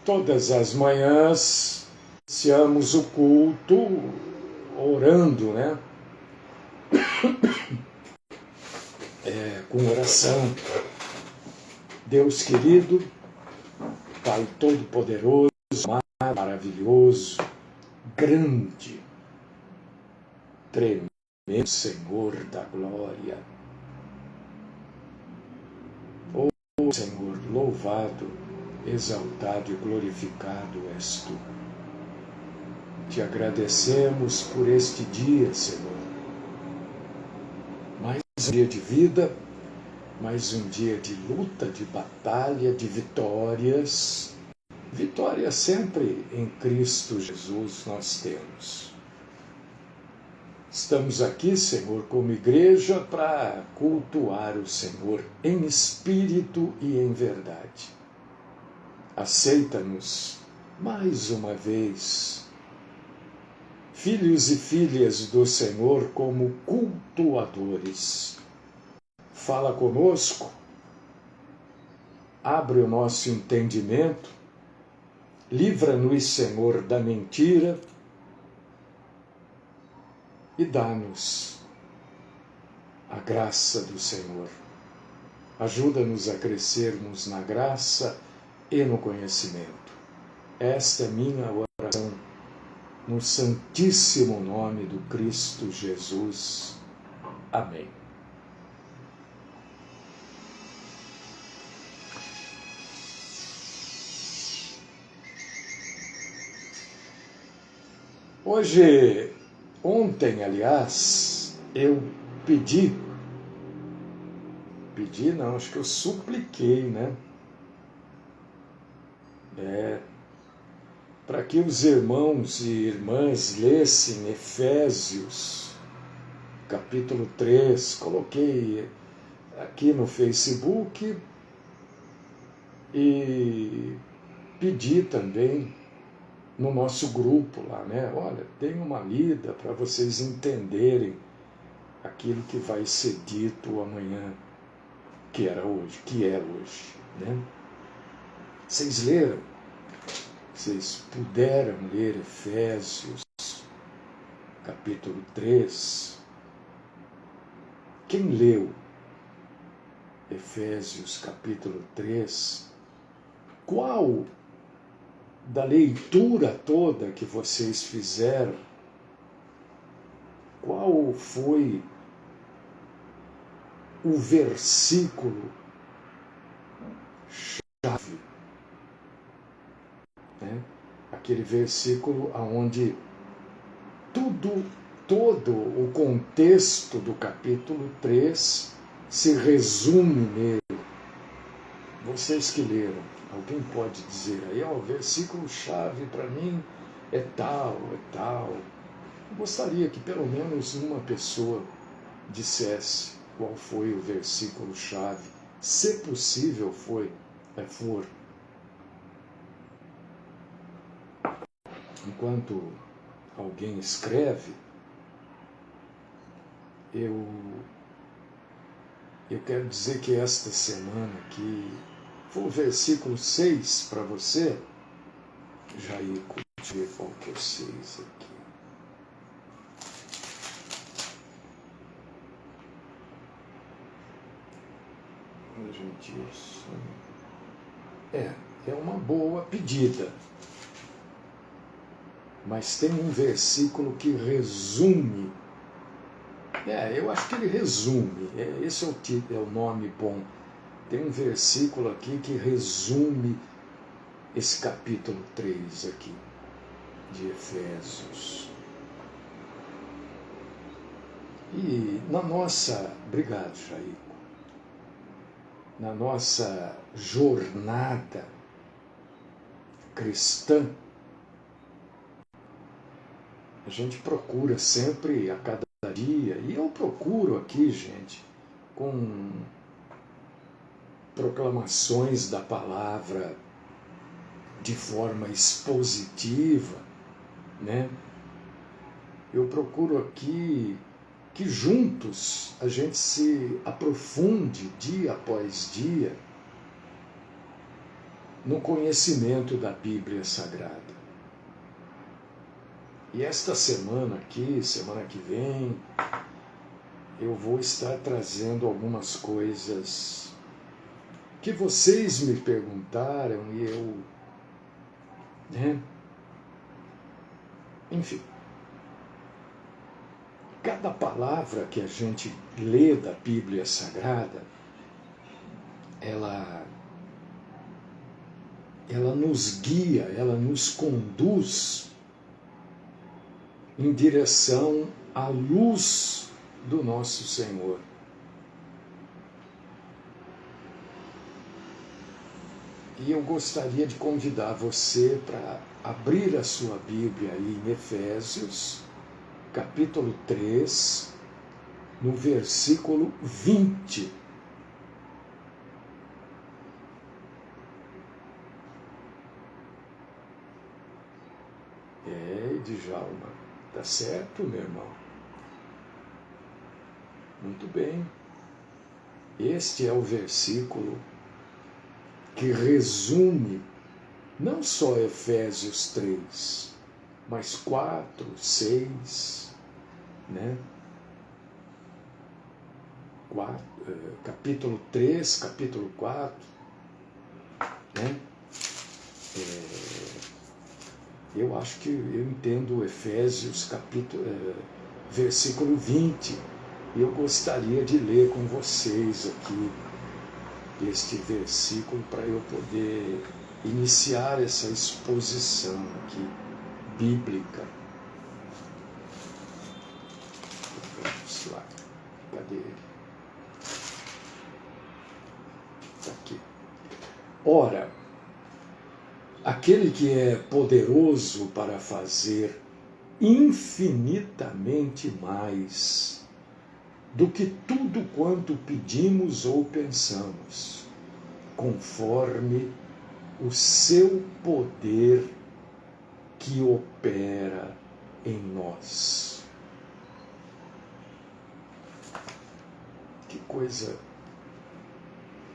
Todas as manhãs iniciamos o culto orando, né? Com oração. Deus querido, Pai Todo-Poderoso, maravilhoso, grande, tremendo Senhor da glória. Oh Senhor, louvado, exaltado e glorificado és Tu. Te agradecemos por este dia, Senhor. Mais um dia de vida, mais um dia de luta, de batalha, de vitórias. Vitória sempre em Cristo Jesus nós temos. Estamos aqui, Senhor, como igreja para cultuar o Senhor em espírito e em verdade. Aceita-nos mais uma vez, filhos e filhas do Senhor, como cultuadores. Fala conosco, abre o nosso entendimento, livra-nos, Senhor, da mentira e dá-nos a graça do Senhor. Ajuda-nos a crescermos na graça e no conhecimento. Esta é minha oração, no santíssimo nome do Cristo Jesus. Amém. Ontem, aliás, eu acho que eu supliquei, né? Para que os irmãos e irmãs lessem Efésios, capítulo 3, coloquei aqui no Facebook e pedi também no nosso grupo lá, né? Olha, tem uma lida para vocês entenderem aquilo que vai ser dito amanhã, que é hoje, né? Vocês leram? Vocês puderam ler Efésios, capítulo 3? Quem leu Efésios, capítulo 3? Qual da leitura toda que vocês fizeram, qual foi o versículo chave? Né? Aquele versículo onde todo o contexto do capítulo 3 se resume nele. Vocês que leram, alguém pode dizer aí, o versículo-chave para mim é tal. Eu gostaria que pelo menos uma pessoa dissesse qual foi o versículo-chave, se possível for. Enquanto alguém escreve, eu quero dizer que esta semana aqui foi o versículo 6 para você. Jair, deixa eu ver qual que é o 6 aqui. Gente, isso é uma boa pedida. Mas tem um versículo que resume. Eu acho que ele resume. Esse é o nome bom. Tem um versículo aqui que resume esse capítulo 3 aqui, de Efésios. E na nossa... Obrigado, Jair. Na nossa jornada cristã, a gente procura sempre, a cada dia, e eu procuro aqui, gente, com proclamações da palavra de forma expositiva, né? Eu procuro aqui que juntos a gente se aprofunde dia após dia no conhecimento da Bíblia Sagrada. E esta semana aqui, semana que vem, eu vou estar trazendo algumas coisas que vocês me perguntaram e eu, né? Enfim, cada palavra que a gente lê da Bíblia Sagrada, ela nos guia, ela nos conduz em direção à luz do nosso Senhor. E eu gostaria de convidar você para abrir a sua Bíblia aí em Efésios, capítulo 3, no versículo 20. Djalma, tá certo, meu irmão? Muito bem. Este é o versículo que resume não só Efésios 3, mas 4, 6, né? Capítulo 3, capítulo 4, né? Eu acho que eu entendo Efésios versículo 20, e eu gostaria de ler com vocês aqui este versículo para eu poder iniciar essa exposição aqui bíblica. Vamos lá, cadê ele? Está aqui. Ora, aquele que é poderoso para fazer infinitamente mais do que tudo quanto pedimos ou pensamos, conforme o seu poder que opera em nós. Que coisa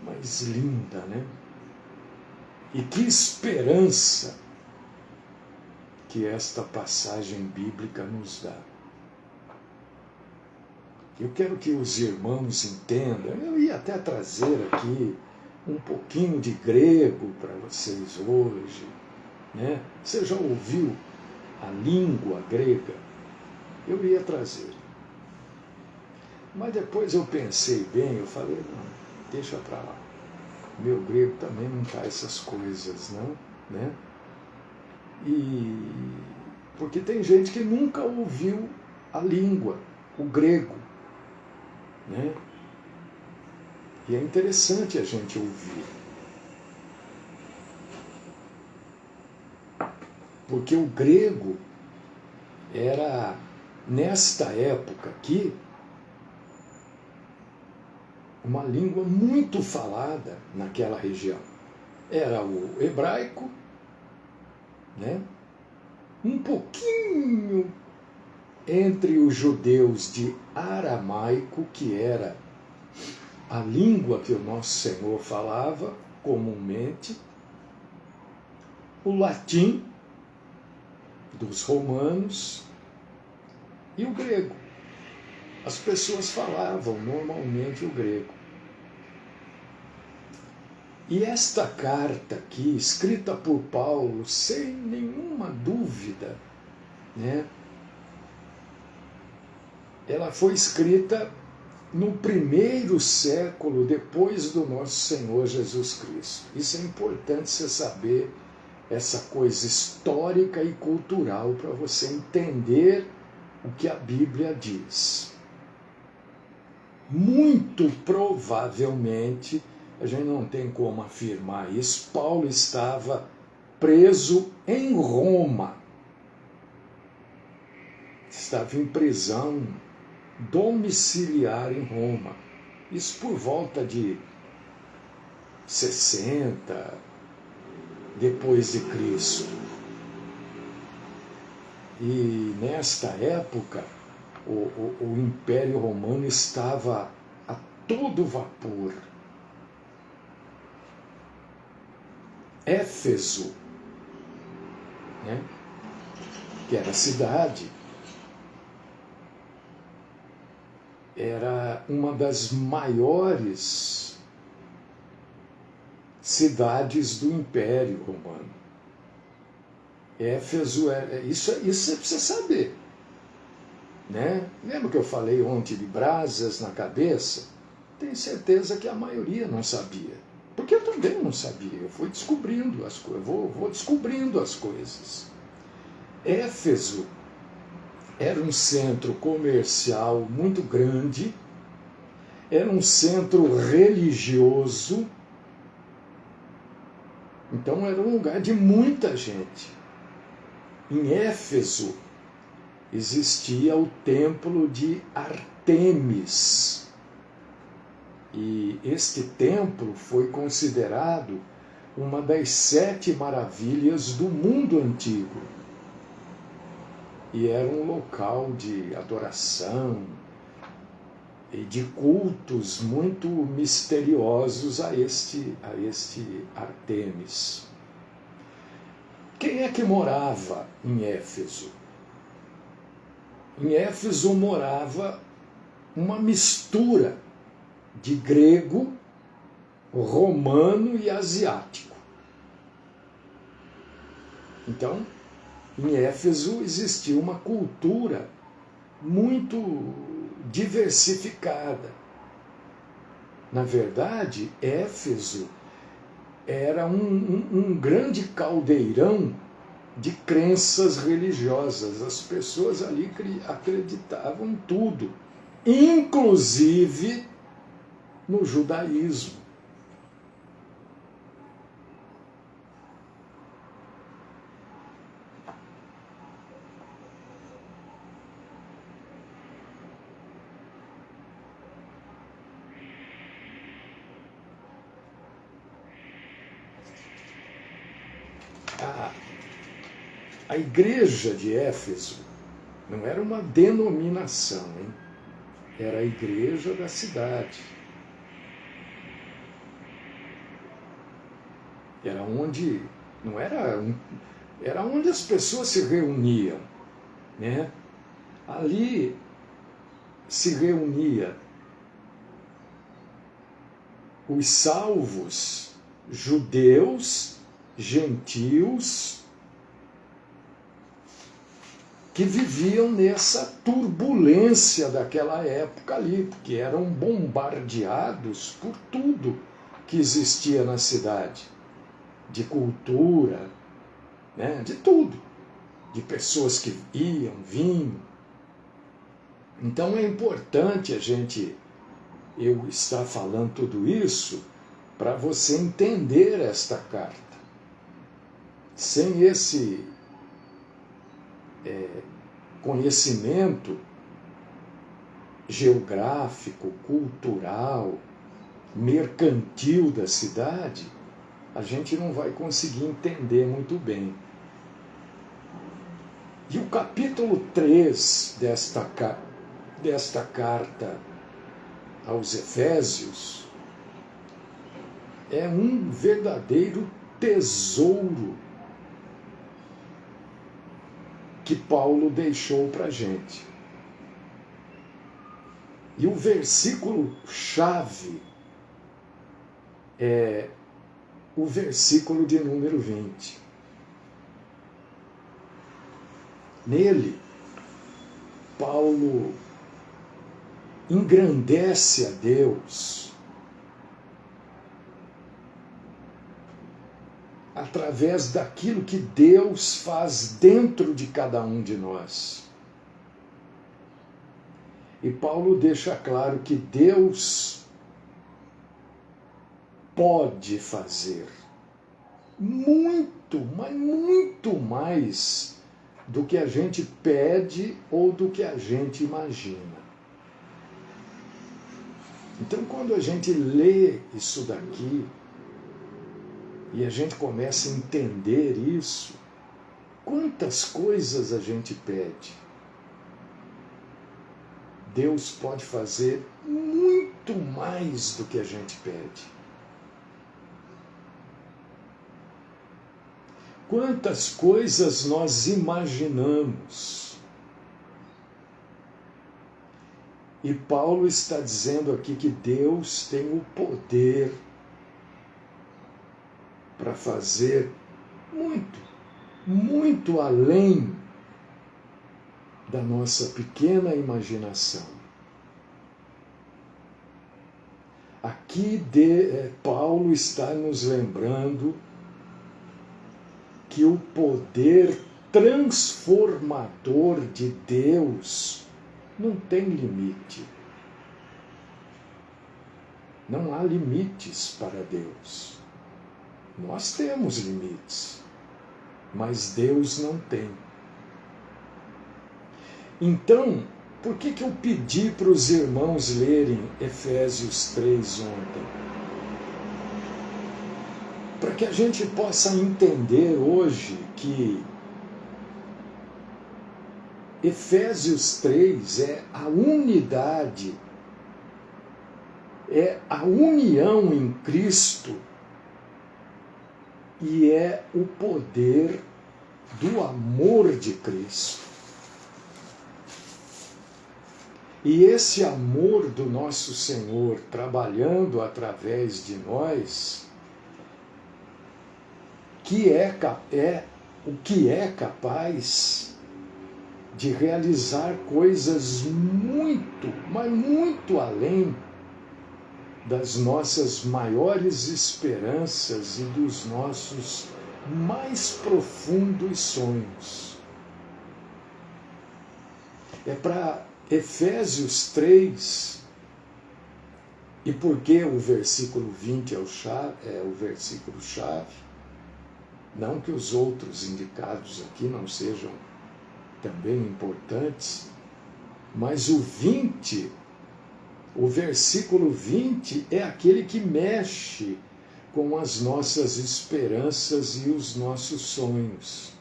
mais linda, né? E que esperança que esta passagem bíblica nos dá. Eu quero que os irmãos entendam, eu ia até trazer aqui um pouquinho de grego para vocês hoje, né? Você já ouviu a língua grega? Eu ia trazer. Mas depois eu pensei bem, eu falei, não, deixa para lá. Meu grego também não tá essas coisas, não, né? Porque tem gente que nunca ouviu a língua, o grego, né? E é interessante a gente ouvir. Porque o grego era, nesta época aqui, uma língua muito falada naquela região. Era o hebraico, né? Um pouquinho entre os judeus de aramaico, que era a língua que o nosso Senhor falava comumente, o latim dos romanos e o grego. As pessoas falavam normalmente o grego. E esta carta aqui, escrita por Paulo, sem nenhuma dúvida, né? Ela foi escrita no 1º século depois do nosso Senhor Jesus Cristo. Isso é importante você saber, essa coisa histórica e cultural, para você entender o que a Bíblia diz. Muito provavelmente, a gente não tem como afirmar isso, Paulo estava preso em Roma. Estava em prisão domiciliar em Roma. Isso por volta de 60 depois de Cristo. E nesta época, o Império Romano estava a todo vapor. Éfeso, né? Que era a cidade, era uma das maiores cidades do Império Romano. Éfeso, isso você precisa saber. Né? Lembra que eu falei ontem de brasas na cabeça? Tenho certeza que a maioria não sabia. Porque eu também não sabia. Eu fui descobrindo as coisas, vou descobrindo as coisas. Éfeso era um centro comercial muito grande, era um centro religioso, então era um lugar de muita gente. Em Éfeso existia o templo de Ártemis. E este templo foi considerado uma das 7 maravilhas do mundo antigo. E era um local de adoração e de cultos muito misteriosos a este Ártemis. Quem é que morava em Éfeso? Em Éfeso morava uma mistura de grego, romano e asiático. Então, em Éfeso existia uma cultura muito diversificada. Na verdade, Éfeso era um grande caldeirão de crenças religiosas. As pessoas ali acreditavam em tudo, inclusive no judaísmo. A igreja de Éfeso não era uma denominação, hein? Era a igreja da cidade. Era onde, não era, era onde as pessoas se reuniam, né? Ali se reunia os salvos, judeus, gentios, que viviam nessa turbulência daquela época ali, porque eram bombardeados por tudo que existia na cidade, de cultura, né, de tudo, de pessoas que iam, vinham. Então é importante eu estar falando tudo isso para você entender esta carta. Sem esse conhecimento geográfico, cultural, mercantil da cidade, a gente não vai conseguir entender muito bem. E o capítulo 3 desta carta aos Efésios é um verdadeiro tesouro que Paulo deixou para a gente. E o versículo chave é o versículo de número 20. Nele, Paulo engrandece a Deus através daquilo que Deus faz dentro de cada um de nós. E Paulo deixa claro que Deus pode fazer muito, mas muito mais do que a gente pede ou do que a gente imagina. Então, quando a gente lê isso daqui e a gente começa a entender isso, quantas coisas a gente pede? Deus pode fazer muito mais do que a gente pede. quantas coisas nós imaginamos. E Paulo está dizendo aqui que Deus tem o poder para fazer muito, muito além da nossa pequena imaginação. Aqui Paulo está nos lembrando que o poder transformador de Deus não tem limite. Não há limites para Deus. Nós temos limites, mas Deus não tem. Então, por que eu pedi para os irmãos lerem Efésios 3 ontem? Para que a gente possa entender hoje que Efésios 3 é a unidade, é a união em Cristo e é o poder do amor de Cristo. E esse amor do nosso Senhor trabalhando através de nós, o que é capaz de realizar coisas muito, mas muito além das nossas maiores esperanças e dos nossos mais profundos sonhos. É para Efésios 3, e por que o versículo 20 é o versículo chave? Não que os outros indicados aqui não sejam também importantes, mas o versículo 20 é aquele que mexe com as nossas esperanças e os nossos sonhos.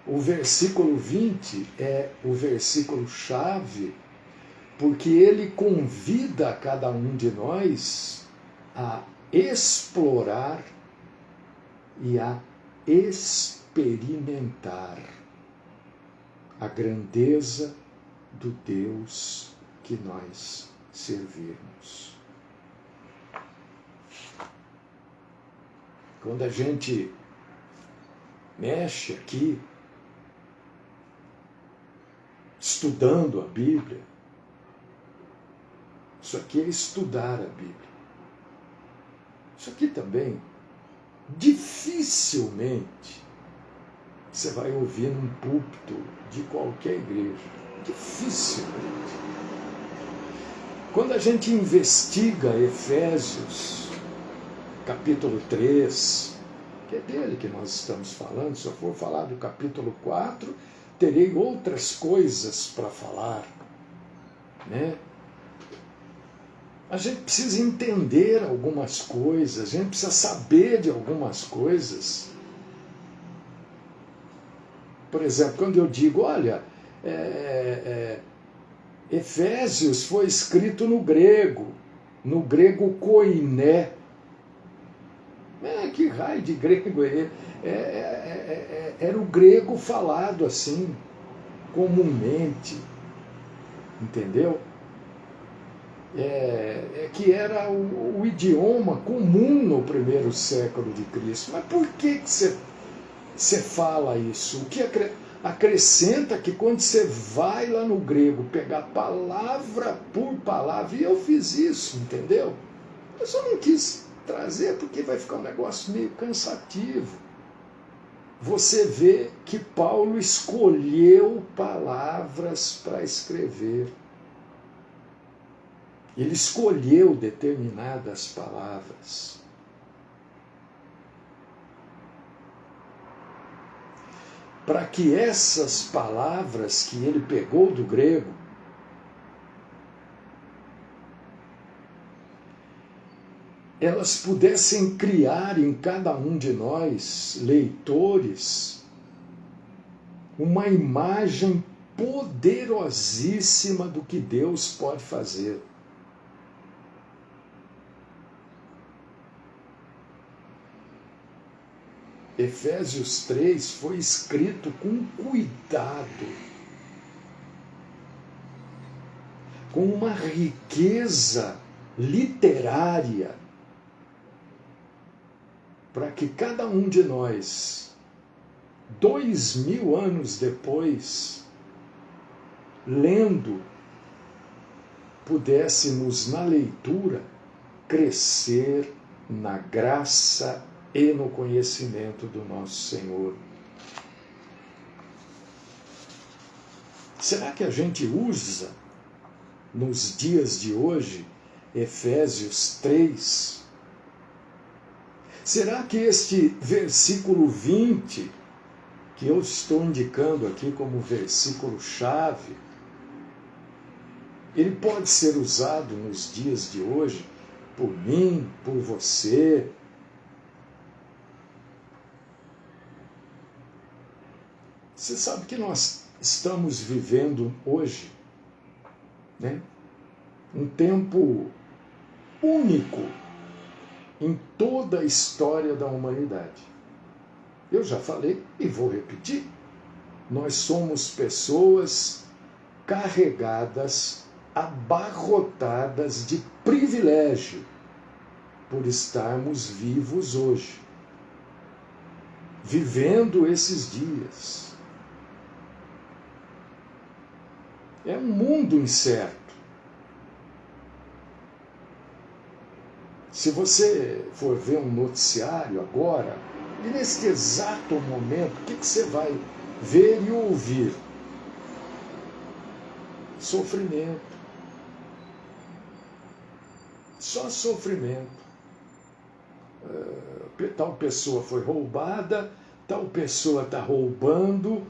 O versículo 20 é o versículo chave, porque ele convida a cada um de nós a explorar e a experimentar a grandeza do Deus que nós servimos. Quando a gente mexe aqui, estudando a Bíblia, isso aqui é estudar a Bíblia. Isso aqui também, dificilmente, você vai ouvir num púlpito de qualquer igreja. Dificilmente. Quando a gente investiga Efésios, capítulo 3, que é dele que nós estamos falando, se eu for falar do capítulo 4, terei outras coisas para falar, né? A gente precisa entender algumas coisas, a gente precisa saber de algumas coisas. Por exemplo, quando eu digo, olha, Efésios foi escrito no grego koiné. Que raio de grego era o grego falado assim, comumente, entendeu? Que era o idioma comum no primeiro século de Cristo. Mas por que você fala isso? O que acrescenta que quando você vai lá no grego pegar palavra por palavra, e eu fiz isso, entendeu? Eu só não quis trazer porque vai ficar um negócio meio cansativo. Você vê que Paulo escolheu palavras para escrever. Ele escolheu determinadas palavras. Para que essas palavras que ele pegou do grego elas pudessem criar em cada um de nós, leitores, uma imagem poderosíssima do que Deus pode fazer. Efésios 3 foi escrito com cuidado, com uma riqueza literária, para que cada um de nós, 2000 anos depois, lendo, pudéssemos, na leitura, crescer na graça e no conhecimento do nosso Senhor. Será que a gente usa, nos dias de hoje, Efésios 3? Será que este versículo 20, que eu estou indicando aqui como versículo-chave, ele pode ser usado nos dias de hoje por mim, por você? Você sabe que nós estamos vivendo hoje, né, um tempo único em toda a história da humanidade. Eu já falei e vou repetir. Nós somos pessoas carregadas, abarrotadas de privilégio por estarmos vivos hoje, vivendo esses dias. É um mundo incerto. Se você for ver um noticiário agora, e neste exato momento, o que você vai ver e ouvir? Sofrimento. Só sofrimento. Tal pessoa foi roubada, tal pessoa está roubando,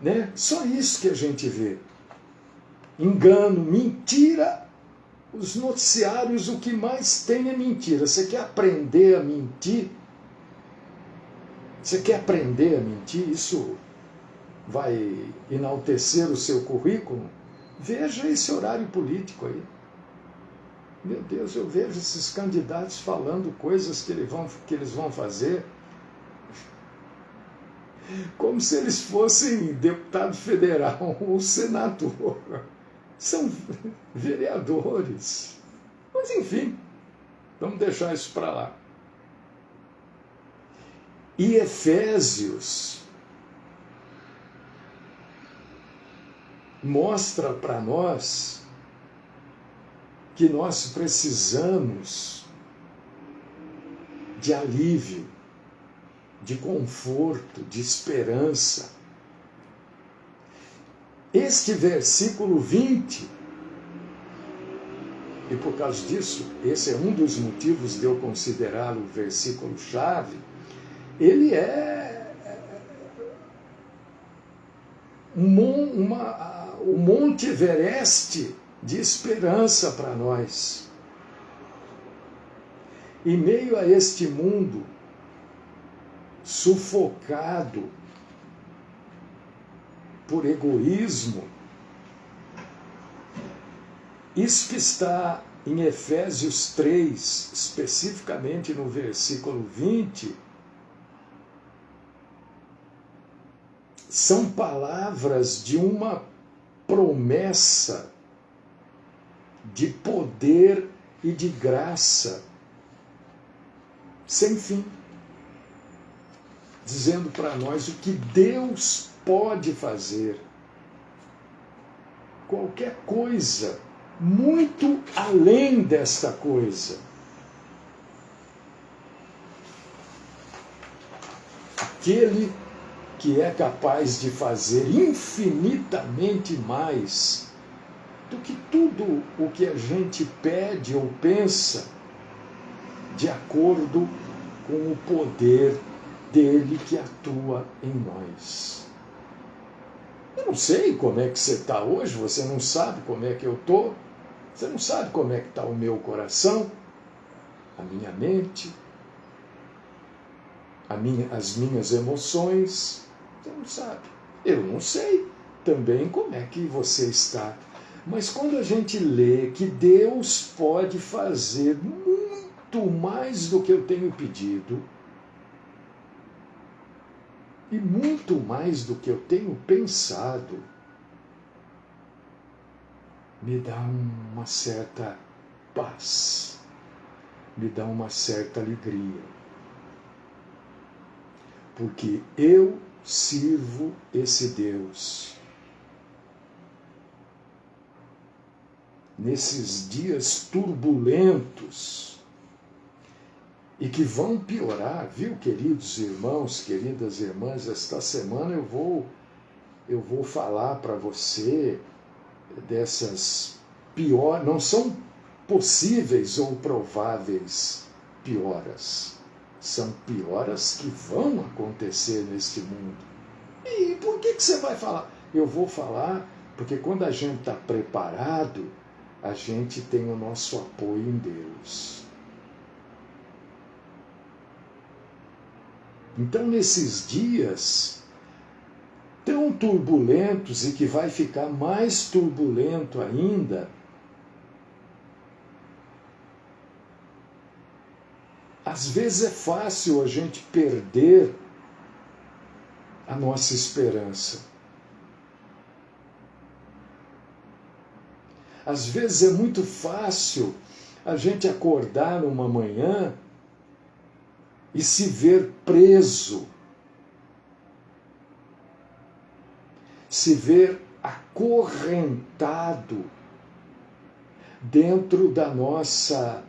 né? Só isso que a gente vê. Engano, mentira. Os noticiários, o que mais tem é mentira. Você quer aprender a mentir? Você quer aprender a mentir? Isso vai enaltecer o seu currículo? Veja esse horário político aí. Meu Deus, eu vejo esses candidatos falando coisas que eles vão fazer como se eles fossem deputado federal ou senador. São vereadores. Mas enfim, vamos deixar isso para lá. E Efésios mostra para nós que nós precisamos de alívio, de conforto, de esperança. Este versículo 20, e por causa disso, esse é um dos motivos de eu considerá-lo o versículo-chave, ele é o Monte Everest de esperança para nós. Em meio a este mundo sufocado por egoísmo, isso que está em Efésios 3, especificamente no versículo 20, são palavras de uma promessa de poder e de graça sem fim, dizendo para nós o que Deus pode fazer. Qualquer coisa, muito além desta coisa. Aquele que é capaz de fazer infinitamente mais do que tudo o que a gente pede ou pensa, de acordo com o poder dele que atua em nós. Eu não sei como é que você está hoje, você não sabe como é que eu estou, você não sabe como é que está o meu coração, a minha mente, as minhas emoções, você não sabe. Eu não sei também como é que você está. Mas quando a gente lê que Deus pode fazer muito mais do que eu tenho pedido, e muito mais do que eu tenho pensado, me dá uma certa paz, me dá uma certa alegria, porque eu sirvo esse Deus. Nesses dias turbulentos, e que vão piorar, viu, queridos irmãos, queridas irmãs, esta semana eu vou falar para você dessas piores, não são possíveis ou prováveis pioras, são pioras que vão acontecer neste mundo. E por que você vai falar? Eu vou falar porque quando a gente está preparado, a gente tem o nosso apoio em Deus. Então, nesses dias tão turbulentos e que vai ficar mais turbulento ainda, às vezes é fácil a gente perder a nossa esperança. Às vezes é muito fácil a gente acordar numa manhã e se ver preso, se ver acorrentado dentro da nossa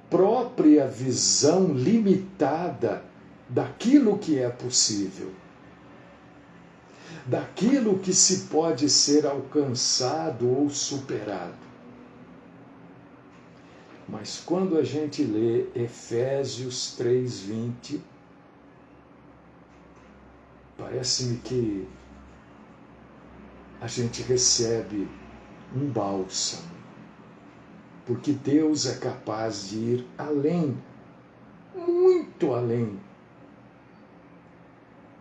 própria visão limitada daquilo que é possível, daquilo que se pode ser alcançado ou superado. Mas quando a gente lê Efésios 3:20, parece-me que a gente recebe um bálsamo, porque Deus é capaz de ir além, muito além,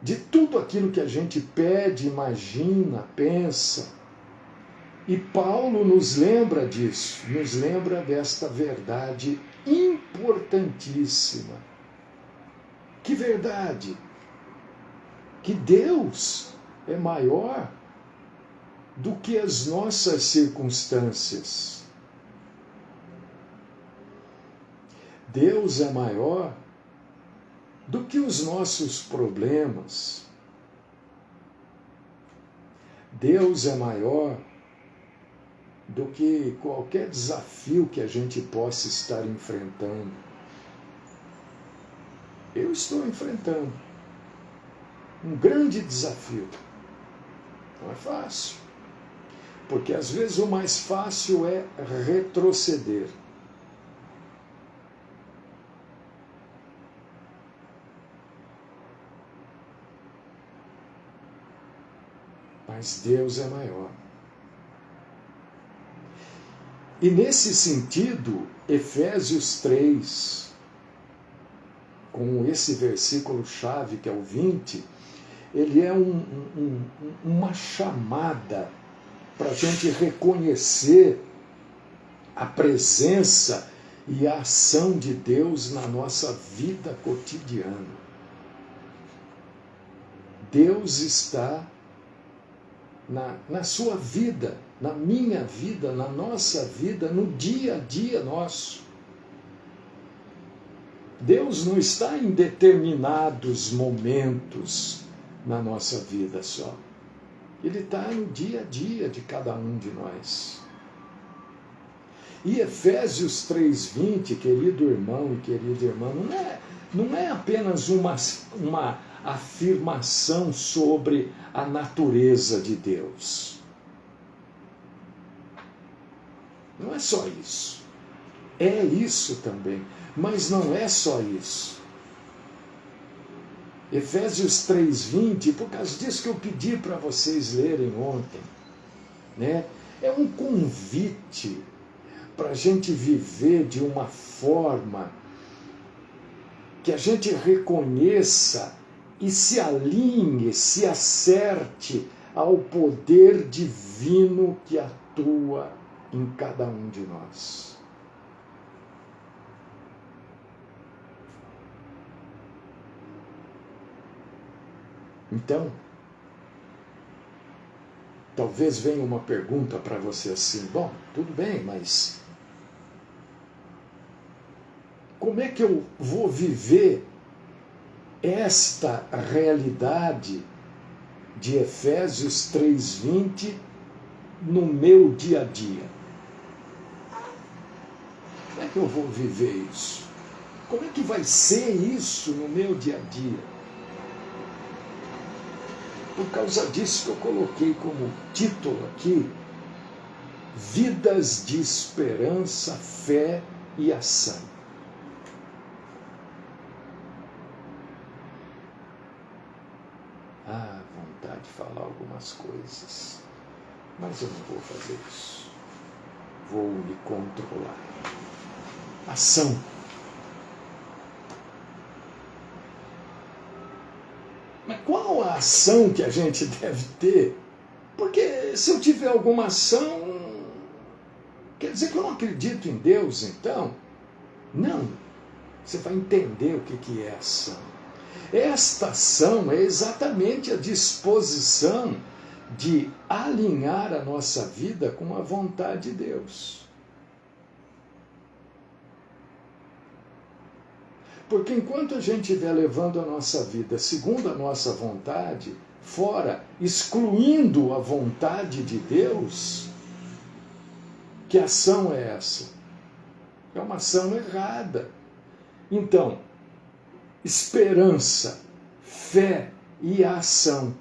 de tudo aquilo que a gente pede, imagina, pensa. E Paulo nos lembra disso, nos lembra desta verdade importantíssima. Que verdade? Que Deus é maior do que as nossas circunstâncias. Deus é maior do que os nossos problemas. Deus é maior do que qualquer desafio que a gente possa estar enfrentando. Eu estou enfrentando um grande desafio. Não é fácil. Porque às vezes o mais fácil é retroceder. Mas Deus é maior. E nesse sentido, Efésios 3, com esse versículo-chave que é o 20, ele é uma chamada para a gente reconhecer a presença e a ação de Deus na nossa vida cotidiana. Deus está na sua vida, na minha vida, na nossa vida, no dia a dia nosso. Deus não está em determinados momentos na nossa vida só. Ele está no dia a dia de cada um de nós. E Efésios 3:20, querido irmão e querida irmã, não é apenas uma afirmação sobre a natureza de Deus. Não é só isso. É isso também, mas não é só isso. Efésios 3:20, por causa disso que eu pedi para vocês lerem ontem, né? É um convite para a gente viver de uma forma que a gente reconheça e se alinhe, se acerte ao poder divino que atua em cada um de nós. Então, talvez venha uma pergunta para você assim: bom, tudo bem, mas como é que eu vou viver esta realidade de Efésios 3:20 no meu dia a dia? Como é que eu vou viver isso? Como é que vai ser isso no meu dia a dia? Por causa disso que eu coloquei como título aqui: Vidas de Esperança, Fé e Ação. Vontade de falar algumas coisas, mas eu não vou fazer isso. Vou me controlar. Ação. Mas qual a ação que a gente deve ter? Porque se eu tiver alguma ação, quer dizer que eu não acredito em Deus, então? Não. Você vai entender o que é ação. Esta ação é exatamente a disposição de alinhar a nossa vida com a vontade de Deus. Porque enquanto a gente estiver levando a nossa vida segundo a nossa vontade, fora, excluindo a vontade de Deus, que ação é essa? É uma ação errada. Então, esperança, fé e ação.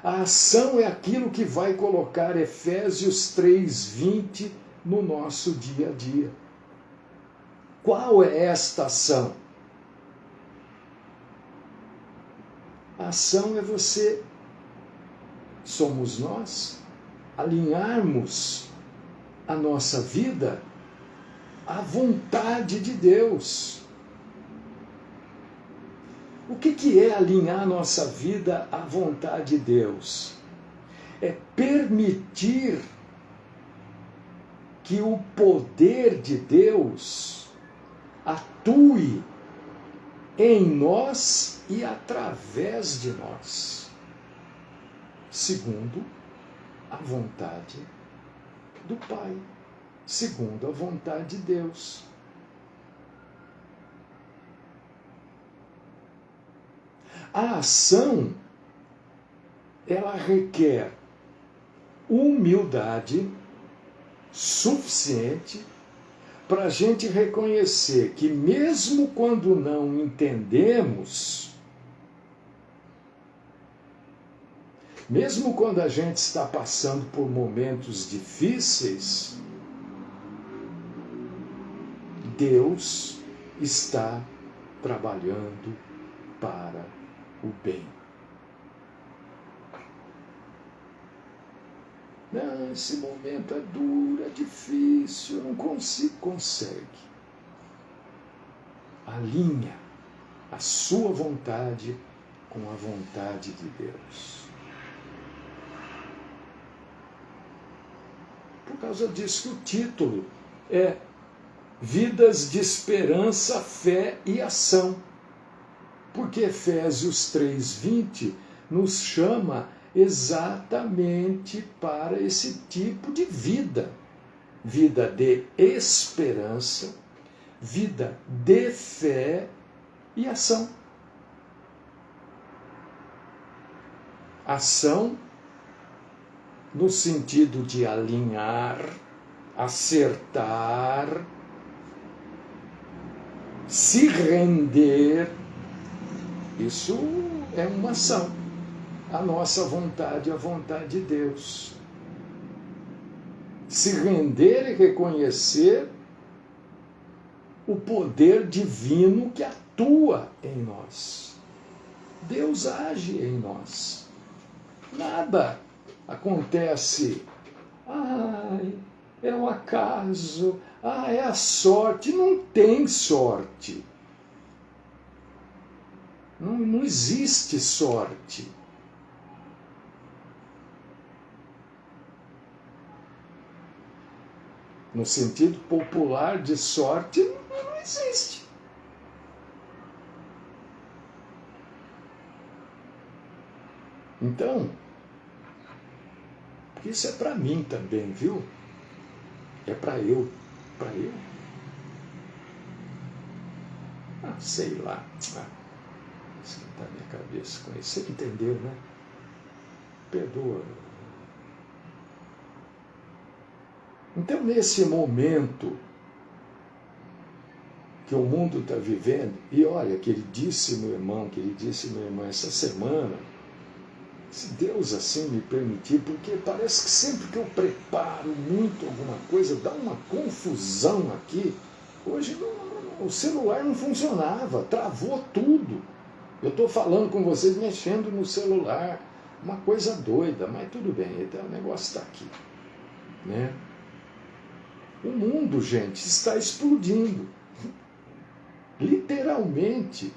A ação é aquilo que vai colocar Efésios 3:20 no nosso dia a dia. Qual é esta ação? A ação é você, somos nós, alinharmos a nossa vida à vontade de Deus. O que é alinhar a nossa vida à vontade de Deus? É permitir que o poder de Deus atue em nós e através de nós, segundo a vontade do Pai, segundo a vontade de Deus. A ação, ela requer humildade suficiente para a gente reconhecer que mesmo quando não entendemos, mesmo quando a gente está passando por momentos difíceis, Deus está trabalhando para o bem. Não, esse momento é duro, é difícil, eu não consigo. Consegue. Alinha a sua vontade com a vontade de Deus. Por causa disso que o título é Vidas de Esperança, Fé e Ação. Porque Efésios 3:20 nos chama exatamente para esse tipo de vida. Vida de esperança, vida de fé e ação. Ação no sentido de alinhar, acertar, se render. Isso é uma ação. A nossa vontade, a vontade de Deus. Se render e reconhecer o poder divino que atua em nós. Deus age em nós. Nada acontece. É o acaso. É a sorte. Não tem sorte. Não existe sorte. No sentido popular de sorte, não existe. Então, isso é para mim também, viu? É para eu. Para eu? Sei lá. Esquentar minha cabeça com isso. Você entendeu, né? Perdoa. Então, nesse momento que o mundo está vivendo, e olha, queridíssimo irmão, queridíssima irmã, essa semana, se Deus assim me permitir, porque parece que sempre que eu preparo muito alguma coisa, dá uma confusão aqui. Hoje o celular não funcionava, travou tudo. Eu estou falando com vocês mexendo no celular, uma coisa doida, mas tudo bem, então, o negócio está aqui, né? O mundo, gente, está explodindo. Literalmente.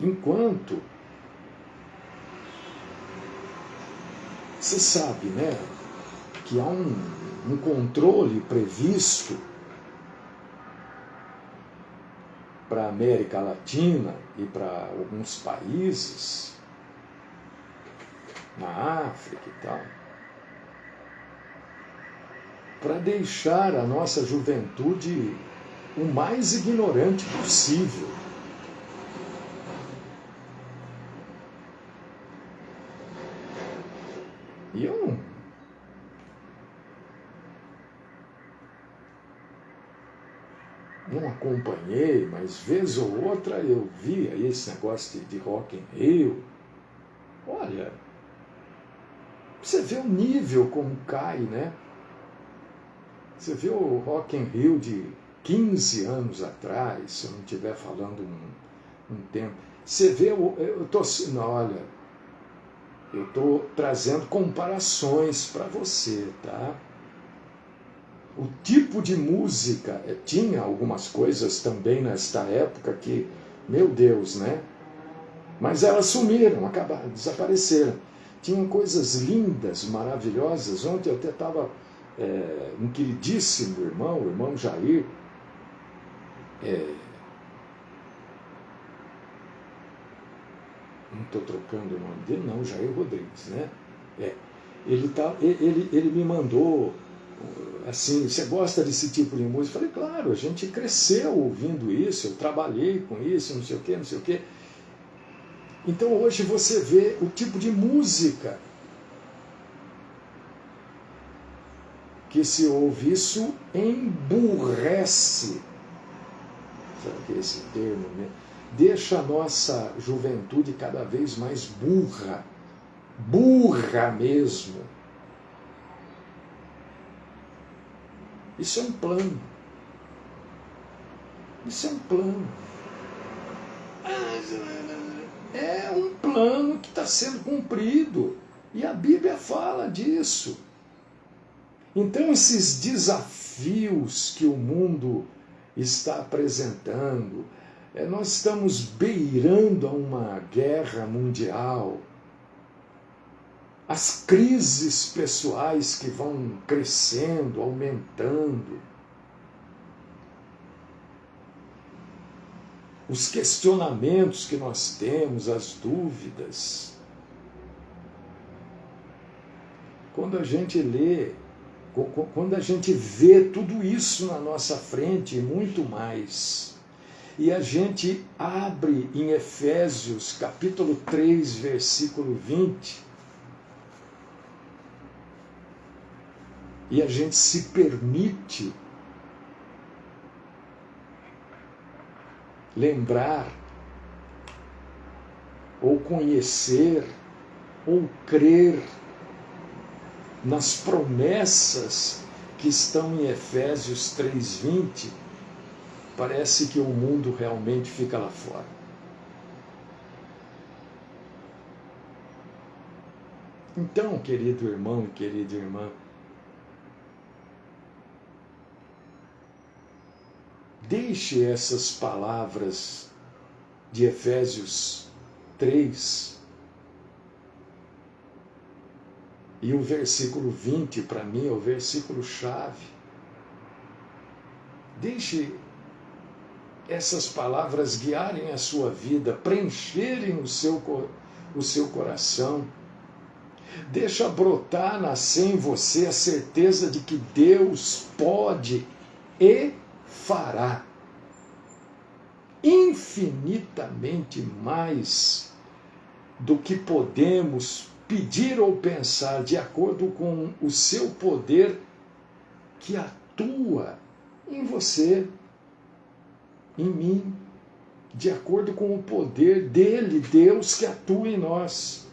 Enquanto você sabe, né, que há um controle previsto para a América Latina e para alguns países, na África e tal, para deixar a nossa juventude o mais ignorante possível. E eu não acompanhei, mas vez ou outra eu via esse negócio de Rock in Rio. Olha, você vê o nível como cai, né? Você vê o Rock in Rio de 15 anos atrás, se eu não estiver falando um tempo. Você vê, olha, eu estou trazendo comparações para você, tá? O tipo de música, tinha algumas coisas também nesta época que, meu Deus, né? Mas elas sumiram, acabaram, desapareceram. Tinham coisas lindas, maravilhosas. Ontem eu até estava, um queridíssimo irmão, o irmão Jair, não estou trocando o nome dele, não, Jair Rodrigues, né? Ele me mandou, assim, você gosta desse tipo de música? Eu falei, claro, a gente cresceu ouvindo isso, eu trabalhei com isso, não sei o quê, não sei o quê. Então hoje você vê o tipo de música que se ouve, isso emburrece. Sabe que é esse termo, né? Deixa a nossa juventude cada vez mais burra. Burra mesmo. Isso é um plano. Isso é um plano. É um plano que está sendo cumprido. E a Bíblia fala disso. Então, esses desafios que o mundo está apresentando, nós estamos beirando a uma guerra mundial. As crises pessoais que vão crescendo, aumentando. Os questionamentos que nós temos, as dúvidas. Quando a gente lê, quando a gente vê tudo isso na nossa frente e muito mais, e a gente abre em Efésios capítulo 3, versículo 20, e a gente se permite lembrar, ou conhecer, ou crer nas promessas que estão em Efésios 3:20, parece que o mundo realmente fica lá fora. Então, querido irmão e querida irmã, deixe essas palavras de Efésios 3 e o versículo 20, para mim, é o versículo chave. Deixe essas palavras guiarem a sua vida, preencherem o seu coração. Deixa brotar, nascer em você a certeza de que Deus pode e fará infinitamente mais do que podemos pedir ou pensar, de acordo com o seu poder que atua em você, em mim, de acordo com o poder dele, Deus, que atua em nós.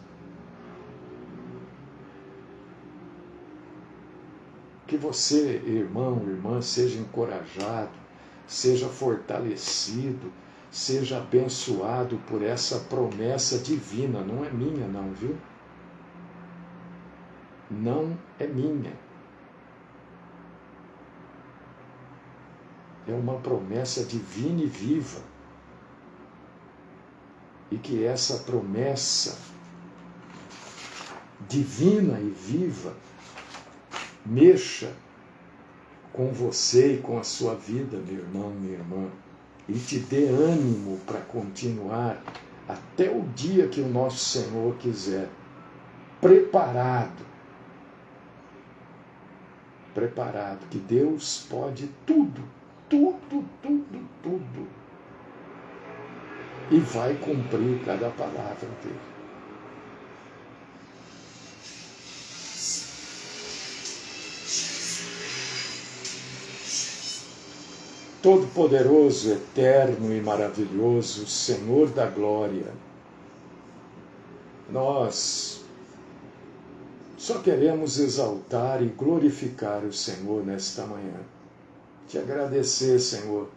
Que você, irmão, irmã, seja encorajado, seja fortalecido, seja abençoado por essa promessa divina. Não é minha, não, viu? Não é minha. É uma promessa divina e viva. E que essa promessa divina e viva mexa com você e com a sua vida, meu irmão, minha irmã, e te dê ânimo para continuar até o dia que o nosso Senhor quiser, preparado, que Deus pode tudo, e vai cumprir cada palavra dele. Todo-Poderoso, eterno e maravilhoso, Senhor da glória, nós só queremos exaltar e glorificar o Senhor nesta manhã. Te agradecer, Senhor,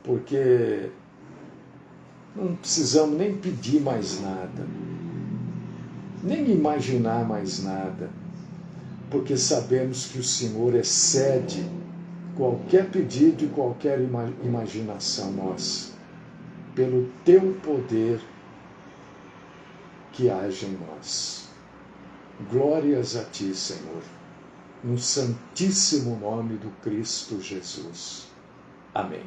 porque não precisamos nem pedir mais nada, nem imaginar mais nada, porque sabemos que o Senhor excede qualquer pedido e qualquer imaginação nossa, pelo teu poder que age em nós. Glórias a ti, Senhor, no santíssimo nome do Cristo Jesus. Amém.